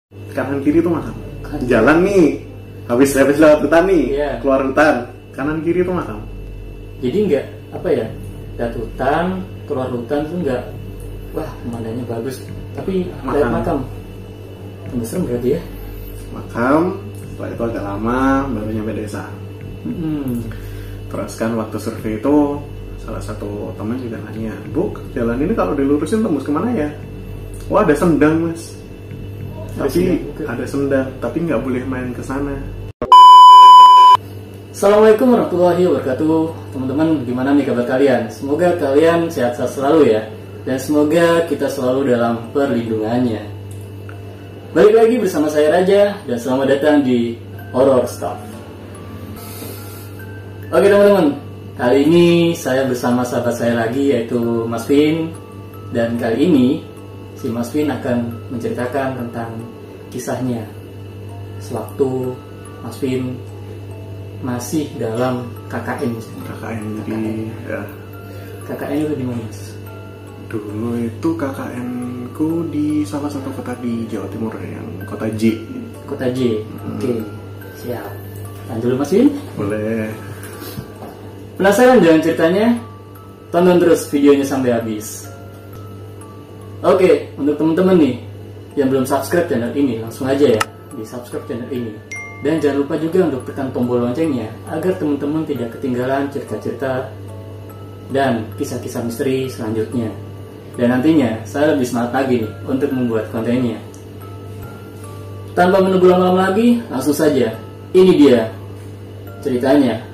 Kanan kiri tuh makam. Jalan nih, habis lewat hutan nih, keluar hutan, kanan kiri tuh makam. Jadi nggak apa ya, lihat hutan, keluar hutan tuh nggak, wah pemandangannya bagus, tapi lihat makam. Serem berarti ya. Makam, setelah itu agak lama baru nyampe desa. Terus kan waktu survei itu salah satu teman juga nanya, "Bu, jalan ini kalau dilurusin tembus kemana ya?" "Wah, ada Sendang, Mas." Ada sendang, tapi nggak boleh main ke sana. Assalamualaikum warahmatullahi wabarakatuh. Teman-teman, gimana nih kabar kalian? Semoga kalian sehat-sehat selalu ya, dan semoga kita selalu dalam perlindungannya. Balik lagi bersama saya Raja, dan selamat datang di Horror Stuff. Oke teman-teman, kali ini saya bersama sahabat saya lagi, yaitu Mas Vin. Dan kali ini si Mas Vin akan menceritakan tentang kisahnya sewaktu Mas Vin masih dalam KKN. KKN jadi ya. KKN itu di mana, Mas? Dulu itu KKN ku di salah satu kota di Jawa Timur, yang kota J. Kota J. Oke, siap. Lanjut dulu Mas Vin. Boleh. Penasaran dengan ceritanya? Tonton terus videonya sampai habis. Oke, untuk teman-teman nih yang belum subscribe channel ini, langsung aja ya di subscribe channel ini. Dan jangan lupa juga untuk tekan tombol loncengnya agar teman-teman tidak ketinggalan cerita-cerita dan kisah-kisah misteri selanjutnya. Dan nantinya saya lebih semangat lagi nih untuk membuat kontennya. Tanpa menunggu lama-lama lagi, langsung saja. Ini dia ceritanya.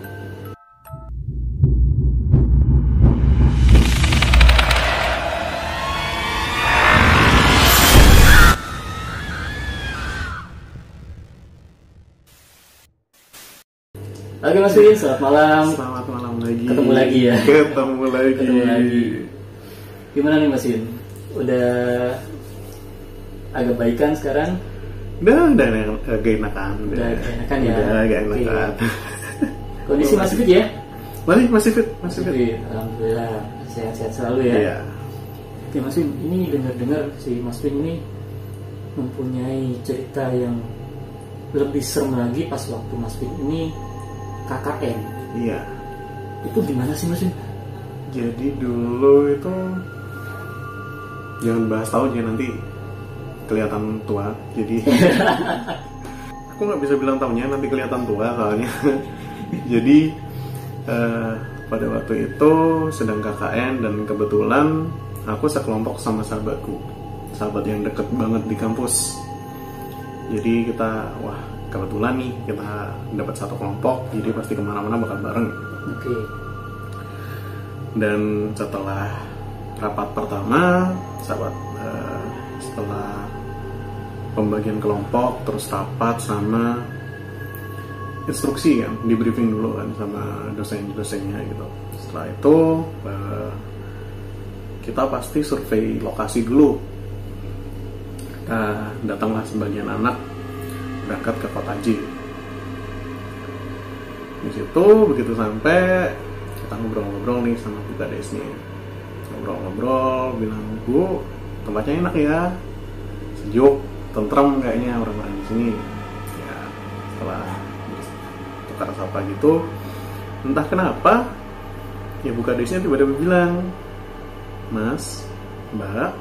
Oke Mas Vin, selamat malam. Selamat malam lagi. Ketemu lagi ya. Ketemu lagi. Gimana nih Mas Vin? Udah agak baikan sekarang? Udah agak enakan. Udah enakan ya. Udah agak enakan. Kondisi masih fit ya? Masih fit. Alhamdulillah, sehat-sehat selalu ya. Iya. Oke Mas Vin, ini dengar-dengar si Mas Vin ini mempunyai cerita yang lebih serem lagi pas waktu Mas Vin ini KKN. Iya. Itu gimana sih Mas Vin? Jadi dulu itu, jangan bahas tahunnya, nanti kelihatan tua. Jadi aku nggak bisa bilang tahunnya, nanti kelihatan tua soalnya. Jadi pada waktu itu sedang KKN, dan kebetulan aku sekelompok sama sahabat yang deket banget di kampus. Jadi kita, kebetulan nih kita dapat satu kelompok, jadi pasti kemana-mana bakal bareng. Oke. Dan setelah rapat pertama, setelah pembagian kelompok, terus rapat sama instruksi kan, di briefing dulu kan sama dosen-dosennya gitu. Setelah itu kita pasti survei lokasi dulu. Datanglah sebagian anak berangkat ke kota J. Di situ begitu sampai, kita ngobrol-ngobrol nih sama Bu Kades nih. Ngobrol-ngobrol, bilang, "Bu, tempatnya enak ya, sejuk, tentrem kayaknya orang-orang di sini." Ya, setelah tukar sapa gitu, entah kenapa ya Bu Kadesnya tiba-tiba bilang, "Mas, Mbak,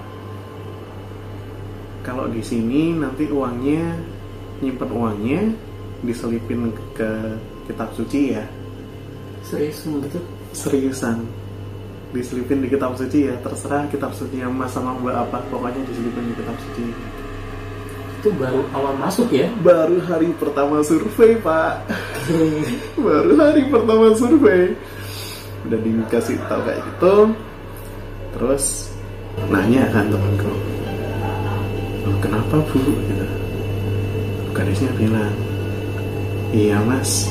kalau di sini nanti nyimpen uangnya diselipin ke kitab suci ya." Seriusan, diselipin di kitab suci ya, terserah kitab suci yang Mas sama Mbak apa, pokoknya diselipin di kitab suci. Itu baru awal masuk ya? Baru hari pertama survei Pak. Baru hari pertama survei udah dikasih tahu kayak gitu. Terus nanya kan temanku, "Kenapa Bu?" gitu. Kadesnya bilang, "Iya Mas,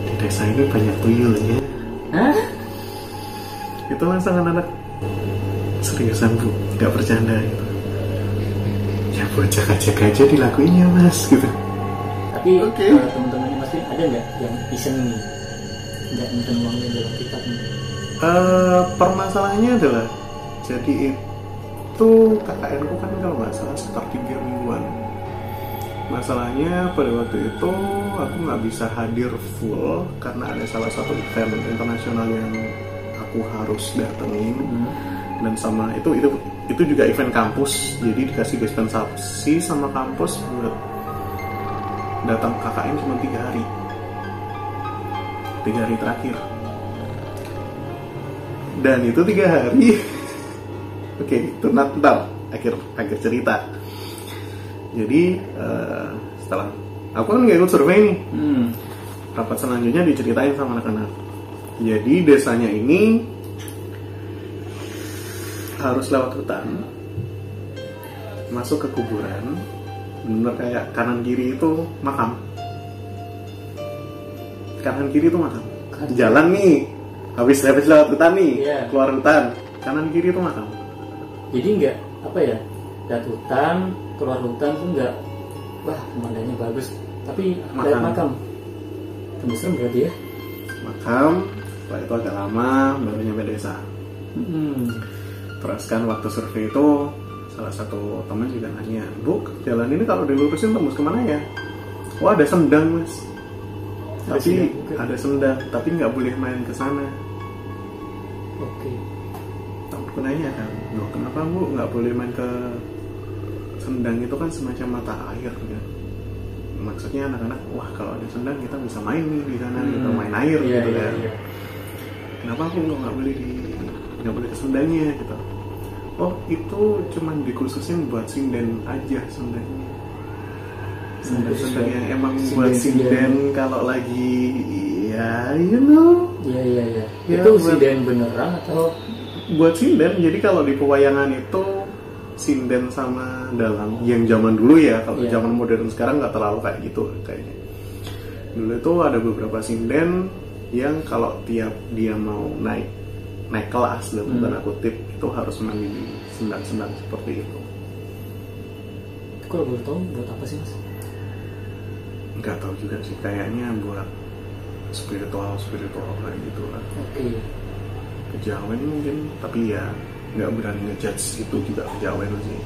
di desa ini banyak tuyulnya." Hah? Itu langsung anak, "Seriusan Bu, gak bercanda gitu." "Ya buat jaga-jaga aja dilakuin ya Mas," gitu. Tapi teman-temannya Mas Vin ada nggak yang iseng nih, nggak nyimpen uangnya dalam kitab nih? Permasalahannya adalah, jadi itu KKN ku kan kalau nggak salah sekitar 3 mingguan. masalahnya pada waktu itu aku nggak bisa hadir full karena ada salah satu event internasional yang aku harus datengin. Dan sama itu juga event kampus, jadi dikasih dispensasi sama kampus buat datang KKN cuma 3 hari terakhir, dan itu 3 hari oke, itu ntar akhir cerita. Jadi setelah aku kan nggak ikut survei nih, rapat selanjutnya diceritain sama anak-anak. Jadi desanya ini harus lewat hutan, masuk ke kuburan, bener kayak kanan kiri itu makam. Kanan kiri itu makam. Jalan nih, habis lewat hutan nih, keluar hutan, kanan kiri itu makam. Jadi nggak apa ya, lihat hutan, keluar hutan tuh nggak, wah pemandangannya bagus, tapi lihat makam. Tunggu serem berarti ya. Makam, setelah itu agak lama baru nyampe desa. Terus kan waktu survei itu salah satu teman juga nanya, Bu, jalan ini kalau dilurusin tembus kemana ya? Wah, ada sendang mas. Tapi ada sendang, tapi nggak boleh main ke sana. Oke. Aku nanya kan, loh kenapa Bu nggak boleh main ke sendang? Itu kan semacam mata air kan. Maksudnya anak-anak, wah kalau ada sendang kita bisa main nih di sana, kita main air gitu kan. Kenapa aku nggak boleh ke sendangnya gitu? Oh, itu cuman dikhususin buat sinden aja sendangnya. Sendang yang emang buat sinden kalau lagi ya Iya. Itu sinden beneran atau buat sinden? Jadi kalau di pewayangan itu sinden sama dalang yang zaman dulu ya. Kalau zaman modern sekarang nggak terlalu kayak gitu kayaknya. Dulu itu ada beberapa sinden yang kalau tiap dia mau naik kelas dalam tanda kutip itu harus mandi di sendang-sendang seperti itu. Kalau boleh tahu buat apa sih mas? Nggak tahu juga sih, kayaknya buat spiritual kayak gitu lah. Oke. Kejawen mungkin, tapi ya nggak berani ngejudge itu juga kejawen sih.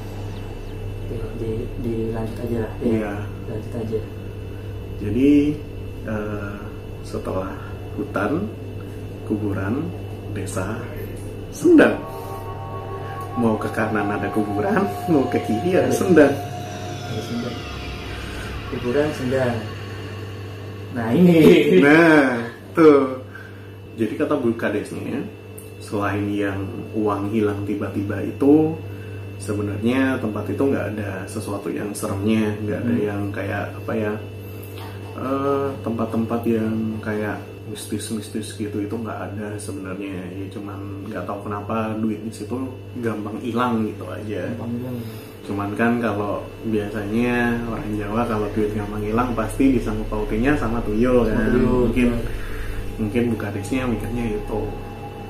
Dilanjut aja lah. Iya. Lanjut aja. Jadi setelah hutan, kuburan, desa, sendang. Mau ke kanan ada kuburan, mau ke kiri ada sendang. Kuburan, sendang. Nah ini. Nah tuh. Jadi kata Bu Kadesnya, selain yang uang hilang tiba-tiba itu, sebenarnya tempat itu nggak ada sesuatu yang seremnya, nggak ada yang kayak apa ya, tempat-tempat yang kayak mistis gitu, itu nggak ada sebenarnya. Ya cuman nggak tahu kenapa duit di situ gampang hilang gitu aja. Cuman kan kalau biasanya orang Jawa kalau duit gampang hilang pasti disangkut pautinya sama tuyul kan. Mungkin Bu Kadesnya mikirnya itu.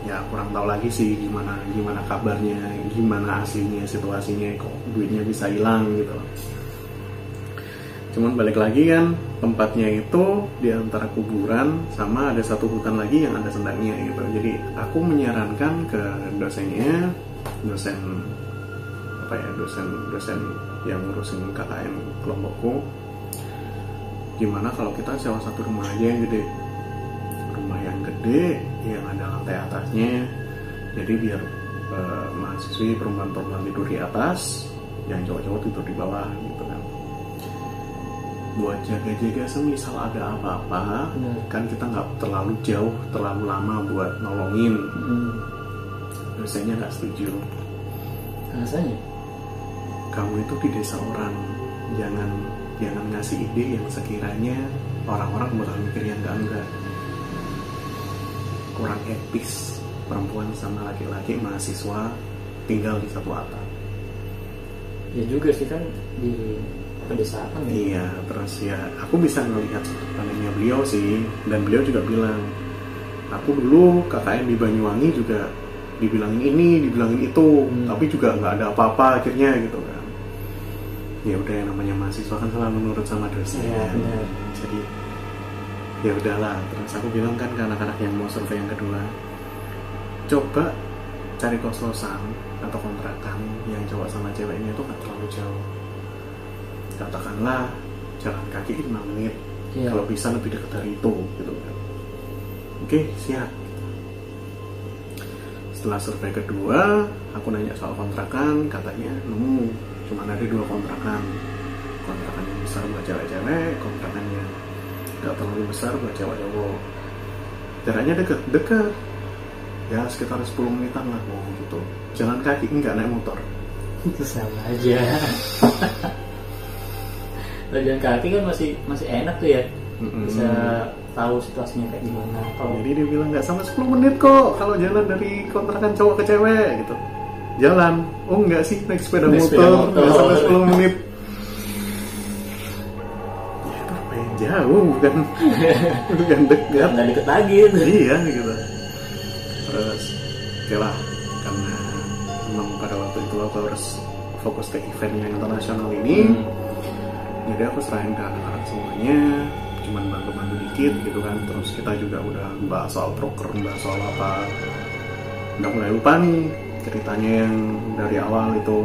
Ya kurang tahu lagi sih gimana kabarnya, gimana aslinya situasinya kok duitnya bisa hilang gitu. Cuman balik lagi kan, tempatnya itu di antara kuburan sama ada satu hutan lagi yang ada sendangnya gitu. Jadi aku menyarankan ke dosen yang ngurusin KKN kelompokku, gimana kalau kita sewa satu rumah aja yang gede, yang ada lantai atasnya. Jadi biar mahasiswi perempuan tidur di atas, yang cowok-cowok tidur di bawah gitu kan. Buat jaga-jaga semisal ada apa-apa, kan kita nggak terlalu jauh, terlalu lama buat nolongin. Dosennya nggak setuju. Alasannya? Kamu itu di desa orang, jangan ngasih ide yang sekiranya orang-orang bakal mikir yang enggak. Kurang etis perempuan sama laki-laki mahasiswa tinggal di satu atap. Ya juga sih kan di pedesaan ya. Iya, terus ya aku bisa melihat sudut pandangnya beliau sih, dan beliau juga bilang, aku dulu KKN di Banyuwangi juga dibilangin ini, dibilangin itu, tapi juga nggak ada apa-apa akhirnya gitu kan. Ya udah, yang namanya mahasiswa kan selalu nurut sama dosen. Ya, jadi ya udahlah. Terus aku bilang kan ke anak-anak yang mau survei yang kedua, coba cari kos-kosan atau kontrakan yang cowok sama ceweknya itu nggak terlalu jauh. Katakanlah jalan kaki 5 menit, Iya. kalau bisa lebih dekat dari itu gitu kan. Oke, siap. Setelah survei kedua, aku nanya soal kontrakan, katanya nemu cuma ada 2 kontrakan. Kontrakan yang besar buat cewek-cewek, kontrakan yang gak terlalu besar buat cewek-cewek. Jaraknya dekat, ya sekitar 10 menitan lah gitu. Jalan kaki, enggak naik motor. Itu sama aja. Kalau jalan kaki kan masih enak tuh ya, bisa tahu situasinya kayak gimana. Kalau Jadi dia bilang nggak sampai 10 menit kok kalau jalan dari kontrakan cowok ke cewek gitu. Jalan, oh enggak sih, naik sepeda Naik sepeda motor, motor. nggak sampai 10 menit. Ya itu apa yang jauh bukan dekat. nggak deket lagi itu. Iya gitu. Terus oke lah, karena memang pada waktu itu aku harus fokus ke event yang internasional ini. Jadi aku serahin ke anak-anak semuanya, cuman bantu-bantu dikit gitu kan. Terus kita juga udah bahas soal proker, bahas soal apa. Udah mulai lupa nih ceritanya yang dari awal itu,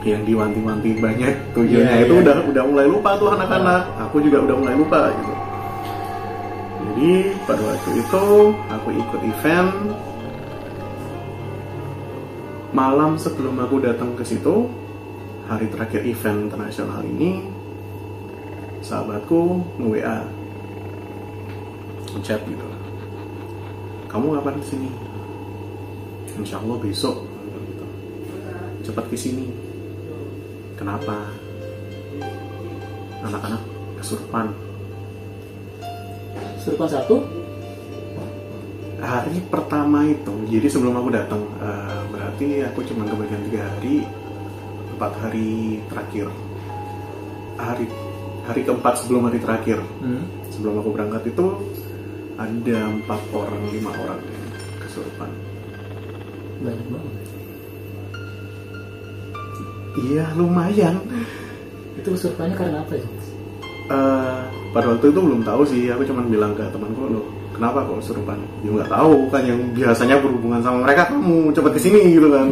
yang diwanti-wanti banyak tujuannya. Iya, itu iya. udah mulai lupa tuh anak-anak. Aku juga udah mulai lupa gitu. Jadi pada waktu itu aku ikut event. Malam sebelum aku datang ke situ, hari terakhir event internasional ini, sahabatku nge-WA, chat gitu, kamu kapan kesini? Insya Allah besok gitu. Cepat kesini. Kenapa? Anak-anak kesurupan. Surupan satu. Hari pertama itu, jadi sebelum aku datang, berarti aku cuma kebagian 3 hari, 4 hari terakhir. Hari keempat sebelum hari terakhir, sebelum aku berangkat itu ada 4 orang, 5 orang yang kesurupan. Banyak banget. Iya lumayan. Itu kesurupannya karena apa ya? Pada waktu itu belum tahu sih, aku cuma bilang ke temanku, loh kenapa kok kesurupan? Ya nggak tahu kan, yang biasanya berhubungan sama mereka kamu cepat kesini gitu kan.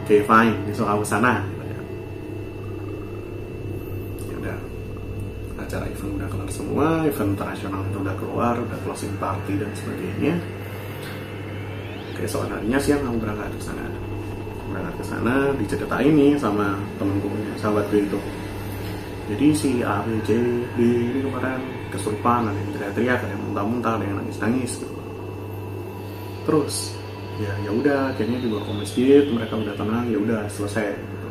Oke fine, besok aku sana. Ya udah, acara event udah kelar semua, event internasional itu udah keluar, udah closing party dan sebagainya. Keesokan harinya siang aku berangkat ke sana. Diceritain nih sama temenku, sahabatku itu. Jadi si A, B, C, D ini kemarin kesurupan, ada yang teriak-teriak, ada yang muntah-muntah, ada yang nangis-nangis gitu. Terus ya udah, akhirnya dibawa ke masjid, mereka udah tenang, ya udah selesai gitu.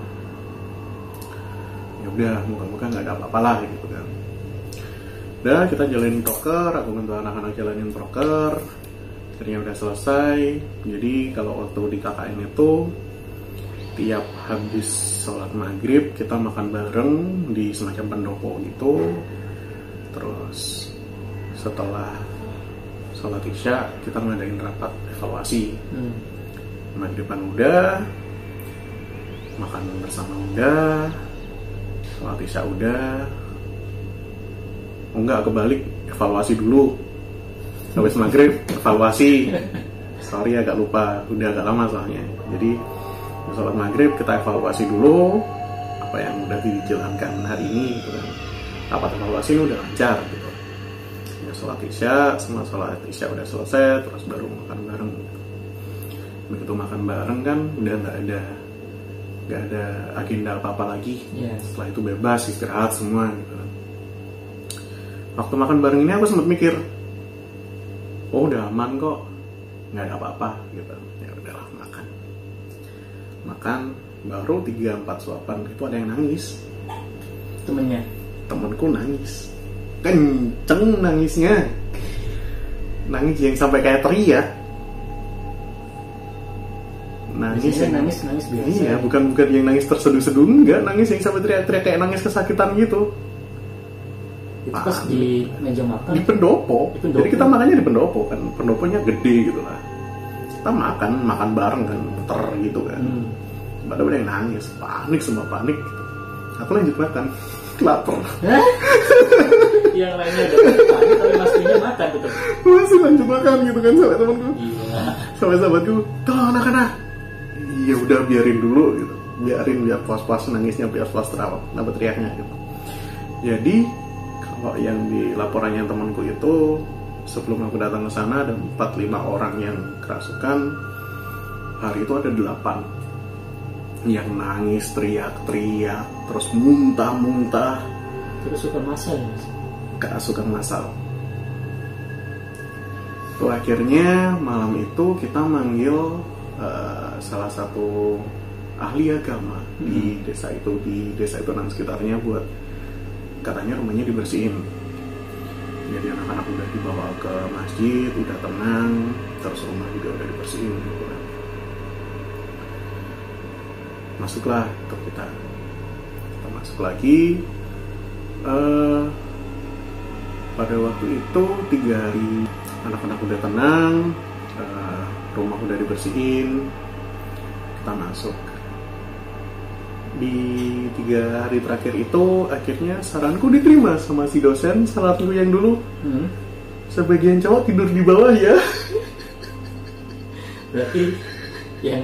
Ya udah, muka-muka nggak ada apa-apa lah gitu kan. Udah kita jalanin proker, aku bantu anak-anak jalanin proker. Akhirnya udah selesai. Jadi kalau waktu di KKN itu tiap habis sholat maghrib kita makan bareng di semacam pendopo gitu. Terus setelah sholat isya kita ngadain rapat evaluasi. Maghriban udah, makan bersama udah, sholat isya udah. Oh enggak, kebalik, evaluasi dulu. Habis maghrib evaluasi. Sorry agak lupa, udah agak lama soalnya. Jadi sholat maghrib kita evaluasi dulu apa yang udah dijalankan hari ini gitu kan. Rapat evaluasi ini udah lancar gitu. Ya, sholat isya, semua sholat isya udah selesai, terus baru makan bareng gitu. Begitu makan bareng kan udah nggak ada agenda apa-apa lagi. Setelah itu bebas istirahat semua gitu kan. Waktu makan bareng ini aku sempat mikir, oh udah aman kok, nggak ada apa-apa gitu. Ya udahlah makan baru 3-4 suapan itu ada yang nangis. Temenku nangis kenceng, nangis yang sampai kayak teriak. Nangis biasa. Iya, bukan yang nangis terseduh-seduh, enggak, nangis yang sampai teriak-teriak kayak nangis kesakitan gitu. Itu pas di meja makan. Di pendopo. Jadi kita makannya di pendopo kan, pendoponya gede gitu lah. Kita makan bareng kan, muter gitu kan. Padahal ada yang nangis, semua panik gitu. Aku lanjut makan, lapar. Yang lainnya udah panik, tapi masnya makan tetap. Masih lanjut makan gitu kan sampai temanku. Sampai sahabatku, tuh anak-anak. Ya udah biarin dulu gitu. Biar puas-puas nangisnya, biar puas teriaknya gitu. Jadi kalau yang di laporannya temanku itu, sebelum aku datang ke sana ada 4-5 orang yang kerasukan. Hari itu ada 8 yang nangis, teriak-teriak, terus muntah-muntah. Kerasukan massal ya, Mas? Kerasukan massal. Tuh akhirnya malam itu kita manggil salah satu ahli agama di desa itu dan sekitarnya buat, katanya rumahnya dibersihin. Jadi anak-anak udah dibawa ke masjid, udah tenang, terus rumah juga udah dibersihin gitu kan. Masuklah ke kita masuk lagi. Pada waktu itu 3 hari anak-anak udah tenang, rumah udah dibersihin, kita masuk. Di 3 hari terakhir itu akhirnya saranku diterima sama si dosen saranku yang dulu. Sebagian cowok tidur di bawah ya. Berarti yang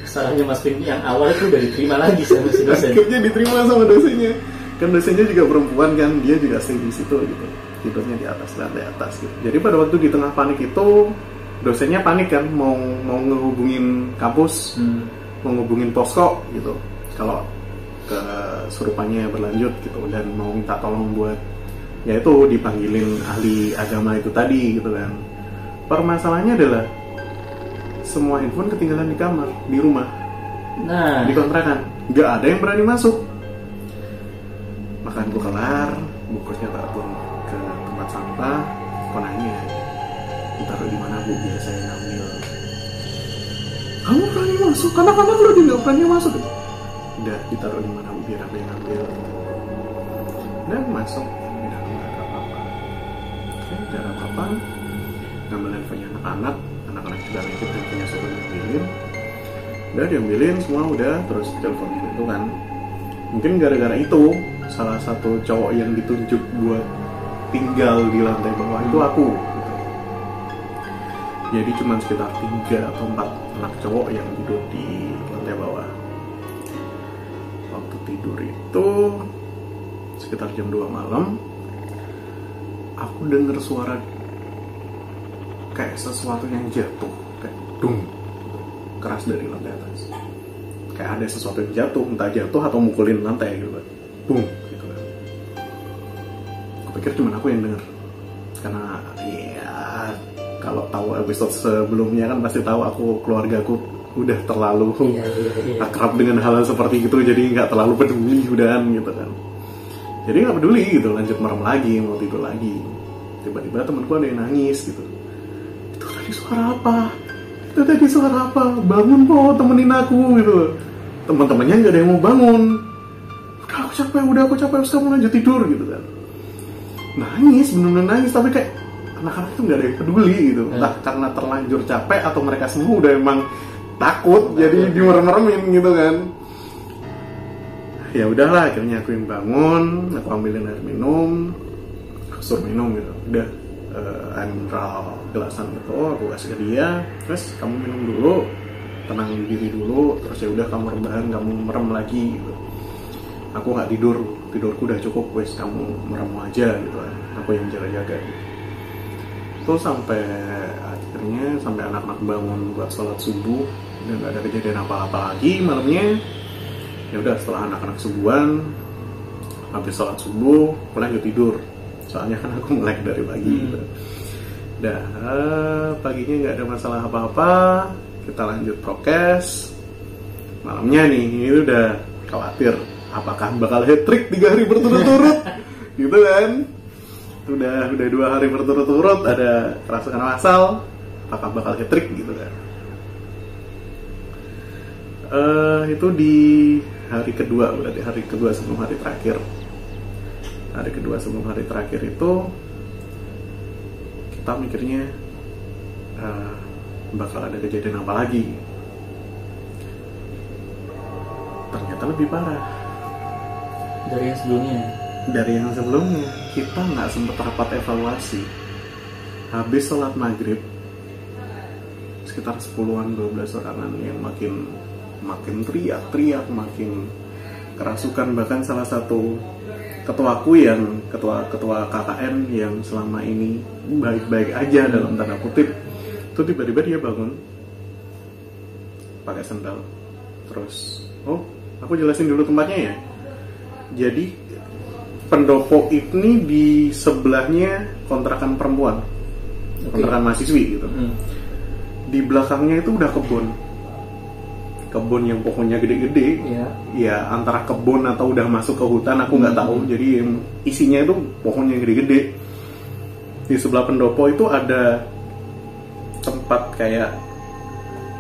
sarannya Mas Vin yang awal itu udah diterima lagi sama si dosen. Akhirnya diterima sama dosennya. Kan dosennya juga perempuan kan, dia juga stay di situ gitu. Tidurnya di atas, lantai atas gitu. Jadi pada waktu di tengah panik itu, dosennya panik kan, mau ngehubungin kampus, mau ngehubungin posko gitu. Kalau kesurupannya berlanjut gitu, dan mau minta tolong buat, yaitu dipanggilin ahli agama itu tadi gitu kan. Permasalahannya adalah semua handphone ketinggalan di kamar, di rumah, di kontrakan, nggak ada yang berani masuk. Makan gue kelar, bungkusnya tak turun ke tempat sampah, aku nanya, ditaruh di mana Bu, biar saya ngambil. Kamu berani masuk? Anak-anak lo nggak berani masuk. Udah, ditaruh di mana Bu, biar aku yang ngambil. Dan masuk, tidak ada apa-apa. Oke, tidak ada apa-apa. Ngambil handphonenya anak-anak juga ngikut handphonenya saya diambilin. Udah diambilin semua udah, terus teleponin itu kan. Mungkin gara-gara itu salah satu cowok yang ditunjuk buat tinggal di lantai bawah itu aku gitu. Jadi cuma sekitar 3 atau 4 anak cowok yang tidur di lantai bawah. Waktu tidur itu sekitar jam 2 malam, aku dengar suara kayak sesuatu yang jatuh, kayak dung, keras dari lantai atas. Kayak ada sesuatu yang jatuh, entah jatuh atau mukulin lantai gitu kan. Boom, gitu kan. Aku pikir cuma aku yang denger. Karena ya kalau tahu episode sebelumnya kan pasti tahu keluargaku udah terlalu akrab dengan hal seperti itu, jadi nggak terlalu peduli udahan gitu kan. Jadi nggak peduli gitu, lanjut merem lagi, mau tidur lagi. Tiba-tiba temanku ada yang nangis gitu. Itu tadi suara apa? Bangun po, temenin aku gitu. Teman-temannya nggak ada yang mau bangun. Udah aku capek, terus kamu lanjut tidur gitu kan. Nangis, bener-bener nangis, tapi kayak anak-anak itu nggak ada yang peduli gitu. Entah karena terlanjur capek atau mereka semua udah emang takut, jadi dimerem-meremin gitu kan. Ya udahlah, akhirnya aku yang bangun, aku ambilin air minum, aku suruh minum gitu. Udah, air mineral gelasan gitu, aku kasih ke dia, terus kamu minum dulu, tenangin diri dulu, terus ya udah kamu rebahan, kamu merem lagi gitu. Aku nggak tidurku udah cukup, wes kamu merem aja gitu kan, aku yang jaga-jaga gitu. Terus sampai akhirnya anak-anak bangun buat sholat subuh, dan nggak ada kejadian apa-apa lagi malamnya. Ya udah, setelah anak-anak subuhan, habis sholat subuh, aku lanjut tidur. Soalnya kan aku melek dari pagi gitu. Dah, paginya nggak ada masalah apa-apa, kita lanjut prokes. Malamnya nih, ini udah khawatir, apakah bakal hat-trick 3 hari berturut-turut gitu kan. Udah 2 hari berturut-turut ada kerasukan massal, apakah bakal hat-trick gitu kan. Itu di hari kedua, berarti hari kedua sebelum hari terakhir. Hari kedua sebelum hari terakhir itu kita mikirnya bakal ada kejadian apa lagi. Ternyata lebih parah dari yang sebelumnya. Kita nggak sempat rapat evaluasi. Habis sholat maghrib, sekitar 10-an 12 orangan yang makin teriak-teriak, makin kerasukan. Bahkan salah satu ketua KKN yang selama ini baik-baik aja dalam tanda kutip, itu tiba-tiba dia bangun pakai sendal. Terus, aku jelasin dulu tempatnya ya. Jadi pendopo ini di sebelahnya kontrakan perempuan, kontrakan mahasiswi gitu. Di belakangnya itu udah kebun yang pohonnya gede-gede. Ya antara kebun atau udah masuk ke hutan aku nggak tahu. Jadi isinya itu pohonnya gede-gede. Di sebelah pendopo itu ada tempat kayak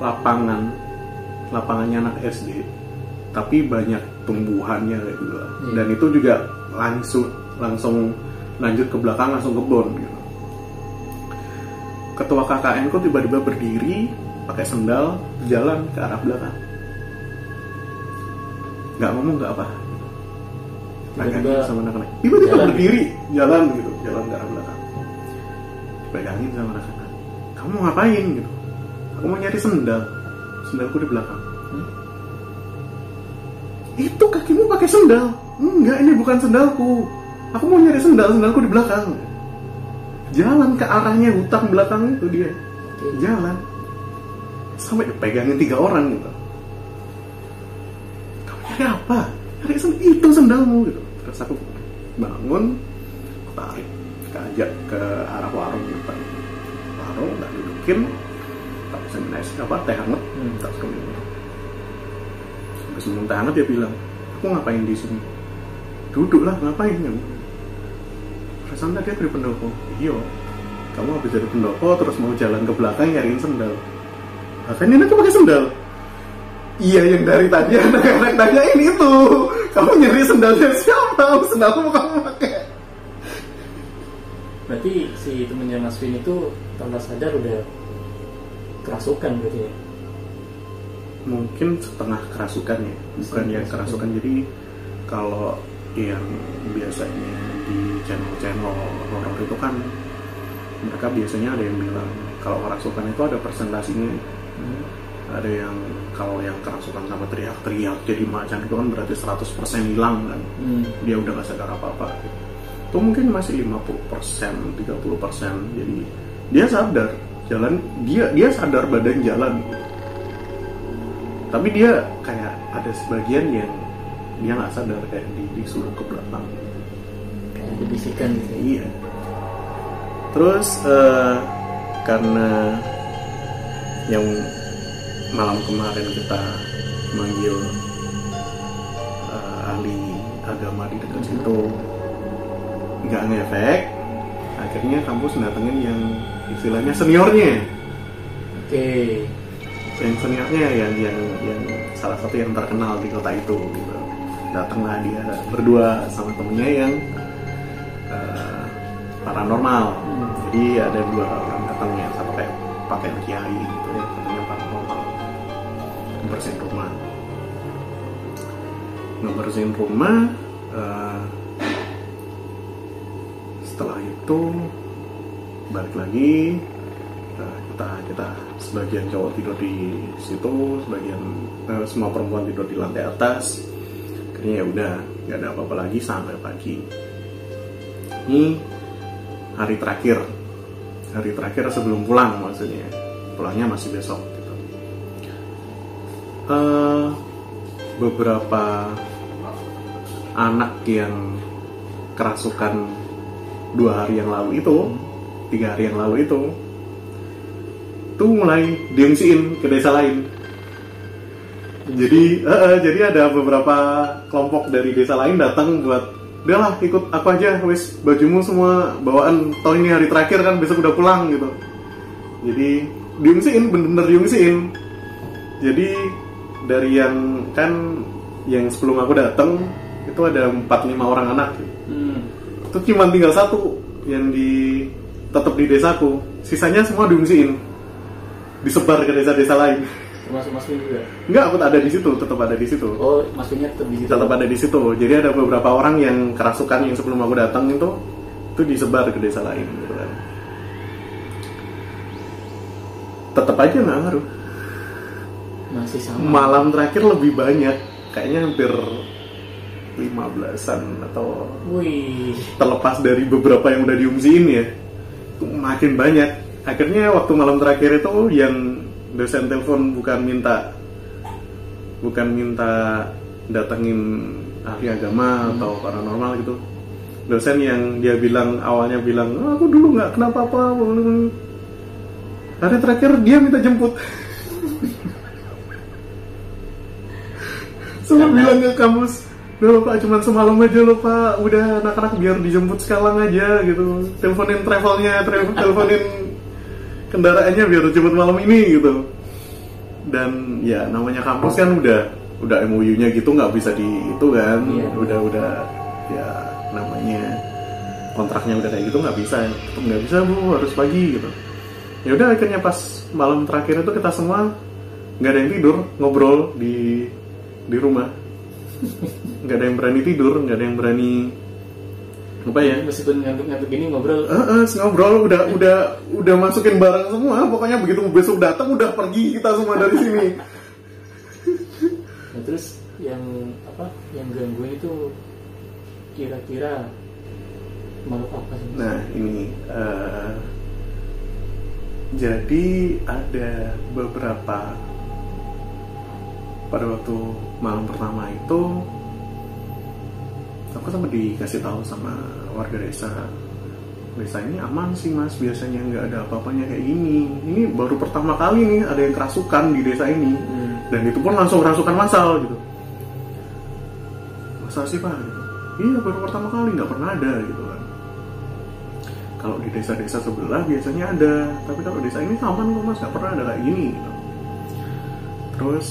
lapangannya anak SD, tapi banyak tumbuhannya kayak gitu. Dan itu juga langsung lanjut ke belakang, langsung kebun gitu. Ketua KKN ku tiba-tiba berdiri pakai sendal jalan ke arah belakang, nggak ngomong nggak apa, pegangin sama anak-anak. Tiba-tiba berdiri jalan ke arah belakang, pegangin sama anak-anak. Kamu ngapain gitu? Aku mau nyari sendalku di belakang. Itu kakimu pakai sendal? Enggak, ini bukan sendalku. Aku mau nyari sendalku di belakang. Jalan ke arahnya hutan belakang itu dia. Jalan. Sampai dipegangin 3 orang gitu. Kamu nyari apa? Nyari itu sendalmu gitu. Terus aku bangun, tarik, ajak ke arah warung depan. Warung tak dudukin, tak bisa teh hangat, tak suruh minum. Habis minum teh hangat dia bilang, aku ngapain di sini? Duduklah, ngapain kamu? Perasaan tadi aku di pendopo. Iya, kamu habis dari pendopo terus mau jalan ke belakang nyariin sendal. Kan ini aku pakai sendal. Iya, yang dari tadi anak-anak tanyain itu. Kamu nyari sendalnya siapa? Sendalku mau kamu pakai. Berarti si temennya Mas Vin itu tanpa sadar udah kerasukan berarti ya? Mungkin setengah kerasukan ya, bukan yang kerasukan. Jadi kalau yang biasanya di channel-channel horor itu kan mereka biasanya ada yang bilang kalau kerasukan itu ada presentasinya. Ada yang kalau yang kerasukan sama teriak-teriak jadi macan itu kan berarti 100% hilang kan. Dia udah gak sadar apa-apa gitu. Itu mungkin masih 50%, 30%. Jadi dia sadar jalan, dia sadar badan jalan gitu. Tapi dia kayak ada sebagian yang dia nggak sadar, kayak disuruh ke belakang, kayak dibisikan gitu. Iya. Terus karena yang malam kemarin kita manggil ahli agama di dekat situ nggak ngefek, akhirnya kampus datengin yang istilahnya seniornya. Yang seniornya yang salah satu yang terkenal di kota itu gitu. Datanglah dia berdua sama temennya yang paranormal. Jadi ada 2 orang datang, yang satu kayak pakaian kiai gitu ya, katanya paranormal. Ngebersihin rumah. Setelah itu balik lagi, kita sebagian cowok tidur di situ, sebagian semua perempuan tidur di lantai atas. Akhirnya ya udah nggak ada apa-apa lagi sampai pagi. Ini hari terakhir sebelum pulang, maksudnya pulangnya masih besok gitu. Beberapa anak yang kerasukan 2 hari yang lalu itu, 3 hari yang lalu itu tuh mulai diungsiin ke desa lain. Jadi ada beberapa kelompok dari desa lain datang buat, udahlah ikut aku aja, wis bajumu semua bawaan, toh ini hari terakhir kan, besok udah pulang gitu. Jadi diungsiin, bener-bener diungsiin. Jadi dari yang sebelum aku datang itu ada 4-5 orang anak gitu. Itu cuma tinggal 1 yang tetap di desaku, sisanya semua diungsiin, disebar ke desa-desa lain. Termasuk Mas Vin juga? Enggak, aku ada di situ, tetap ada di situ. Oh, Mas Vinnya tetap di situ. Tetap ada di situ. Jadi ada beberapa orang yang kerasukan yang sebelum aku datang itu disebar ke desa lain gitu kan. Tetap aja nggak ngaruh. Masih sama. Malam terakhir lebih banyak, kayaknya hampir 15-an atau Wih. terlepas dari beberapa yang udah diungsiin ya, itu makin banyak. Akhirnya waktu malam terakhir itu yang dosen telepon bukan minta datengin ahli agama atau paranormal gitu. Dosen yang dia awalnya bilang, aku dulu nggak kenapa-apa. Hari terakhir dia minta jemput. Semua bilang ke kampus, udah Pak, cuma semalam aja loh Pak, udah anak-anak biar dijemput sekarang aja gitu. Teleponin travelnya, teleponin kendaraannya biar dijemput malam ini gitu. Dan ya namanya kampus kan udah MOU-nya gitu, nggak bisa di itu kan. Iya. Udah ya namanya kontraknya udah kayak gitu, nggak bisa Bu, harus pagi gitu. Ya udah akhirnya pas malam terakhir itu kita semua nggak ada yang tidur, ngobrol di rumah. Nggak ada yang berani tidur, nggak ada yang berani apa ya, Meskipun ngantuk gini ngobrol. ngobrol udah masukin barang semua, pokoknya begitu besok datang udah pergi kita semua dari sini. Nah, terus yang gangguin itu kira-kira makhluk apa sih? Nah ini jadi ada beberapa, pada waktu malam pertama itu aku sempat dikasih tahu sama warga desa ini aman sih Mas, biasanya nggak ada apa-apanya kayak gini. Ini baru pertama kali nih ada yang kerasukan di desa ini. Dan itu pun langsung kerasukan massal gitu. Masa sih Pak? Gitu. Iya baru pertama kali, nggak pernah ada gitu kan. Kalau di desa-desa sebelah biasanya ada, tapi kalau desa ini aman kok Mas, nggak pernah ada kayak gini gitu. Terus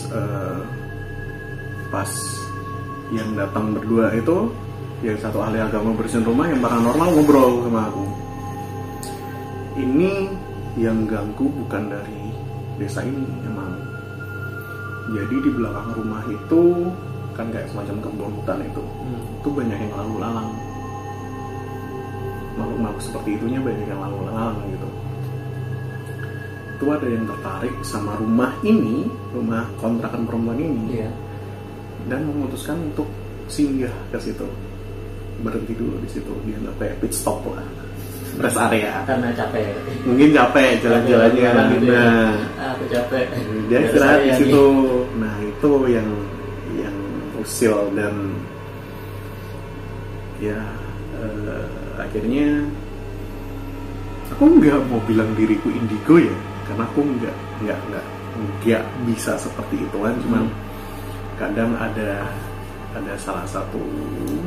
pas yang datang berdua itu, yang satu ahli agama bersihin rumah, yang paranormal ngobrol sama aku. Ini yang ganggu bukan dari desa ini emang. Jadi di belakang rumah itu kan kayak semacam kebun hutan itu. Itu banyak yang lalu lalang. Makhluk-makhluk seperti itunya banyak yang lalu lalang gitu. Itu ada yang tertarik sama rumah ini, rumah kontrakan perempuan ini. Iya. Dan memutuskan untuk singgah ke situ, berhenti dulu di situ, dia nggak kayak pit stop lah, rest area. Karena capek. Mungkin capek jalan-jalannya. Gitu ya. Nah, aku capek. dia istirahat di situ. Nah itu yang usil dan ya akhirnya aku nggak mau bilang diriku indigo ya, karena aku nggak bisa seperti itu kan, cuman kadang ada salah satu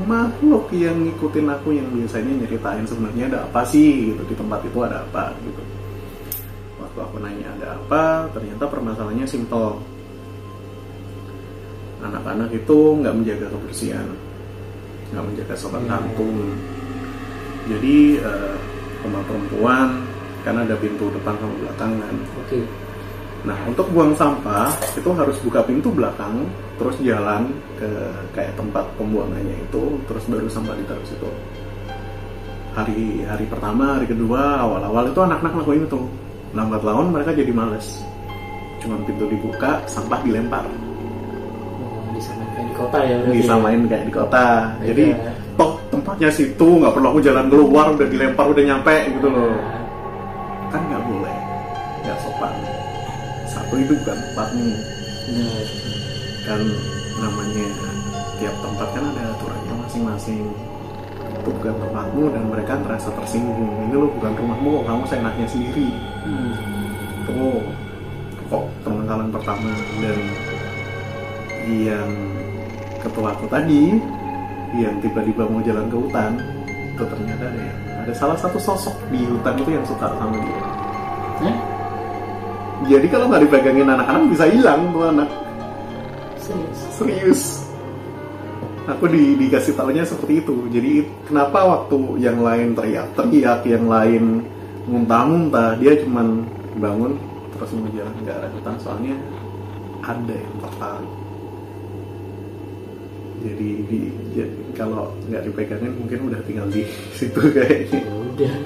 makhluk yang ngikutin aku yang biasanya nyeritain sebenarnya ada apa sih gitu di tempat itu, ada apa gitu. Waktu aku nanya ada apa, ternyata permasalahannya simpel. Anak-anak itu nggak menjaga kebersihan, nggak menjaga sopan santun. Jadi rumah perempuan kan ada pintu depan sama belakang kan. Oke. Nah untuk buang sampah itu harus buka pintu belakang, terus jalan ke kayak tempat pembuangannya itu, terus baru sampah ditaruh situ. Hari pertama, hari kedua, awal-awal itu anak-anak lakuin itu. Lambat laun mereka jadi males. Cuman pintu dibuka, sampah dilempar. Disamain kayak di kota ya. Disamain kayak di kota. Beda. Jadi toh tempatnya situ, nggak perlu aku jalan keluar, udah dilempar, udah nyampe gitu loh. Kan nggak boleh, nggak sopan. Satu itu bukan tempatmu. Kan namanya tiap tempat kan ada aturannya masing-masing. Itu bukan tempatmu dan mereka merasa tersinggung. Ini lo bukan rumahmu, kamu seenaknya sendiri. Itu kok penangkalan pertama. Dan yang ketua aku tadi yang tiba-tiba mau jalan ke hutan, itu ternyata ada salah satu sosok di hutan itu yang suka sama dia. Jadi kalau nggak dipegangin anak-anak bisa hilang tuh anak. Serius. Aku dikasih tahunya seperti itu. Jadi kenapa waktu yang lain teriak-teriak, yang lain muntah-muntah, dia cuman bangun terus mau jalan ke arah hutan, soalnya ada yang tertarik. Jadi kalau nggak dipegangin mungkin udah tinggal di situ kayaknya.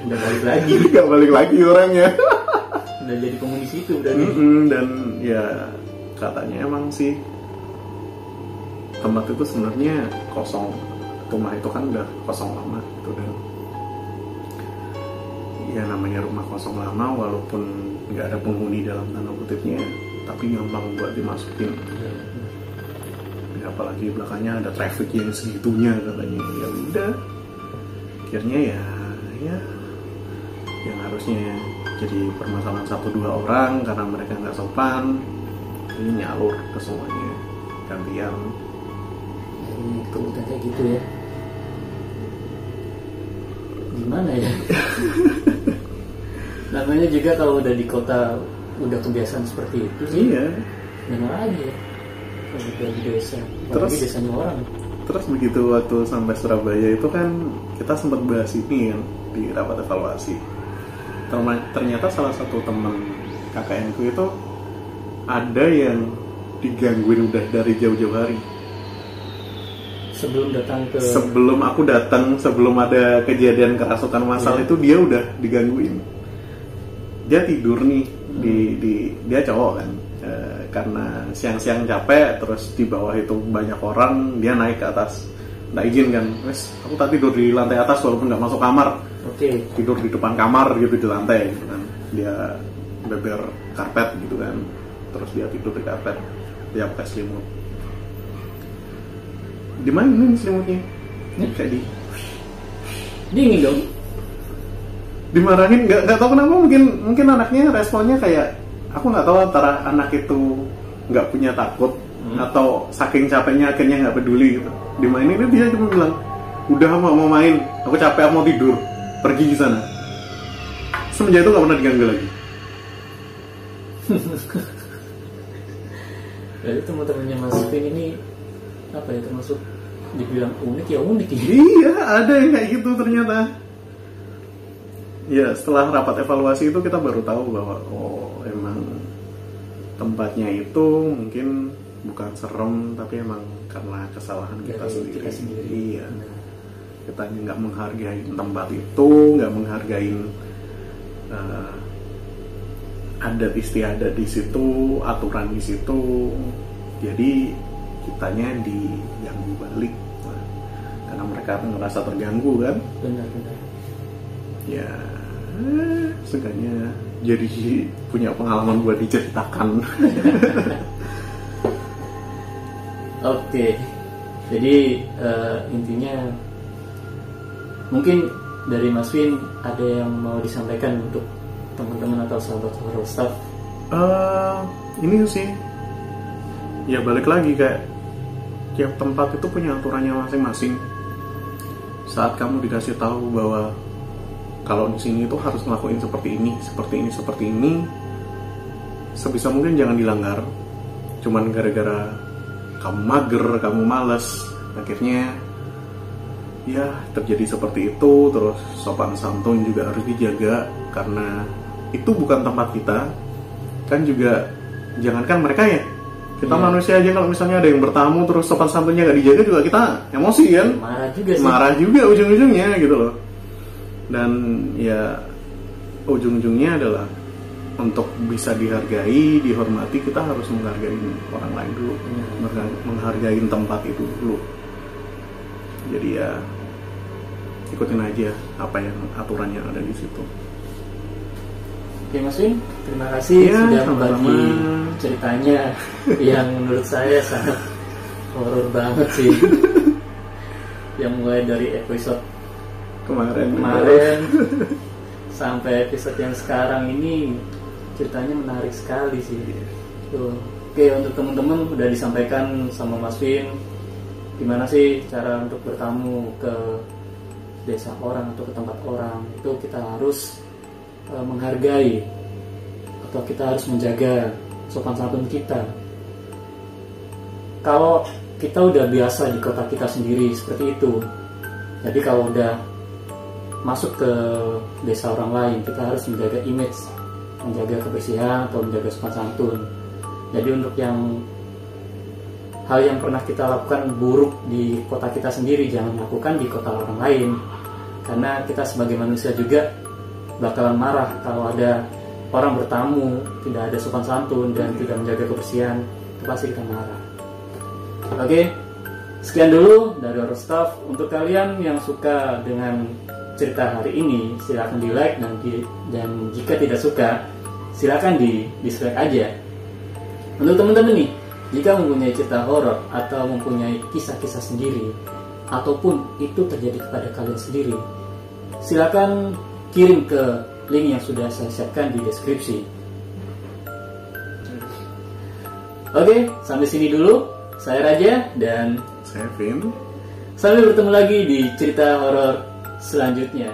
Udah balik lagi. Nggak balik lagi orangnya. Udah jadi penghuni situ berarti. Dan ya katanya emang sih tempat itu sebenarnya kosong, rumah itu kan udah kosong lama gitu, dan ya namanya rumah kosong lama walaupun nggak ada penghuni dalam tanda kutipnya, tapi gampang buat dimasukin. Ya, apalagi belakangnya ada traffic yang segitunya katanya. Ya udah, akhirnya ya yang harusnya jadi permasalahan 1-2 orang karena mereka nggak sopan, ini nyalur ke semuanya gantian. Itu udah kayak gitu ya, gimana ya? Namanya juga kalau udah di kota udah kebiasaan seperti itu sih. Iya. Gimana lagi ya? Kalau udah di desa, Terus desanya orang. Terus begitu waktu sampai Surabaya itu kan kita sempat bahas ini kan di rapat evaluasi. Ternyata salah satu teman KKN-ku itu ada yang digangguin udah dari jauh-jauh hari. Sebelum aku datang, sebelum ada kejadian kerasukan massal itu dia udah digangguin. Dia tidur nih dia cowok kan, karena siang-siang capek, terus di bawah itu banyak orang, dia naik ke atas, nggak izin kan, wes aku tak tidur di lantai atas walaupun nggak masuk kamar. Tidur di depan kamar gitu, di lantai gitu kan, dia beber karpet gitu kan, terus dia tidur di karpet, dia pakai selimut. Di mana nih selimutnya? Kayak dingin dong. Dimarahin, nggak tahu kenapa, mungkin anaknya responnya kayak, aku nggak tahu antara anak itu nggak punya takut atau saking capeknya akhirnya nggak peduli gitu. Dimainin dia cuma bilang, udah mau main, aku capek, aku mau tidur, pergi di sana. Semenjak itu nggak pernah diganggu lagi. Jadi teman-temannya Mas Vin ini apa ya, termasuk dibilang unik ya. Iya, ada yang kayak gitu ternyata. Ya, setelah rapat evaluasi itu kita baru tahu bahwa oh emang tempatnya itu mungkin bukan serem, tapi emang karena kesalahan kita sendiri. Iya. Kita nggak menghargai tempat itu, nggak menghargai adat istiadat di situ, aturan di situ. Jadi kitanya diganggu balik, karena mereka ngerasa terganggu kan. Benar. Ya, seenggaknya jadi punya pengalaman buat diceritakan. Oke. Jadi intinya mungkin dari Mas Vin ada yang mau disampaikan untuk teman-teman atau sahabat horror staff? Ini sih, ya balik lagi kayak tiap tempat itu punya aturannya masing-masing. Saat kamu dikasih tahu bahwa kalau di sini itu harus ngelakuin seperti ini, sebisa mungkin jangan dilanggar. Cuman gara-gara kamu mager, kamu malas, akhirnya ya terjadi seperti itu. Terus sopan santun juga harus dijaga, karena itu bukan tempat kita. Kan juga jangankan mereka ya, kita manusia aja kalau misalnya ada yang bertamu terus sopan santunnya gak dijaga juga kita emosi kan. Marah juga ujung-ujungnya gitu loh. Dan ya ujung-ujungnya adalah untuk bisa dihargai, dihormati, kita harus menghargai orang lain dulu, menghargai tempat itu dulu. Jadi ya ikutin aja apa yang aturan yang ada di situ. Oke Mas Win, terima kasih sudah berbagi ceritanya yang menurut saya sangat horor banget sih. Yang mulai dari episode kemarin sampai episode yang sekarang ini, ceritanya menarik sekali sih. Tuh. Oke, untuk teman-teman udah disampaikan sama Mas Vin gimana sih cara untuk bertamu ke desa orang atau ke tempat orang. Itu kita harus menghargai atau kita harus menjaga sopan santun kita. Kalau kita udah biasa di kota kita sendiri seperti itu, jadi kalau udah masuk ke desa orang lain, kita harus menjaga image, menjaga kebersihan atau menjaga sopan santun. Jadi untuk hal yang pernah kita lakukan buruk di kota kita sendiri, jangan lakukan di kota orang lain, karena kita sebagai manusia juga bakalan marah kalau ada orang bertamu tidak ada sopan santun dan tidak menjaga kebersihan. Itu pasti kita marah. Oke, Sekian dulu dari Horror Stuff. Untuk kalian yang suka dengan cerita hari ini, silakan di like, dan jika tidak suka silakan di dislike aja. Untuk teman-teman nih, jika mempunyai cerita horor atau mempunyai kisah-kisah sendiri, ataupun itu terjadi kepada kalian sendiri, silakan kirim ke link yang sudah saya siapkan di deskripsi. Oke, sampai sini dulu. Saya Raja dan saya Vin. sampai bertemu lagi di cerita horor selanjutnya.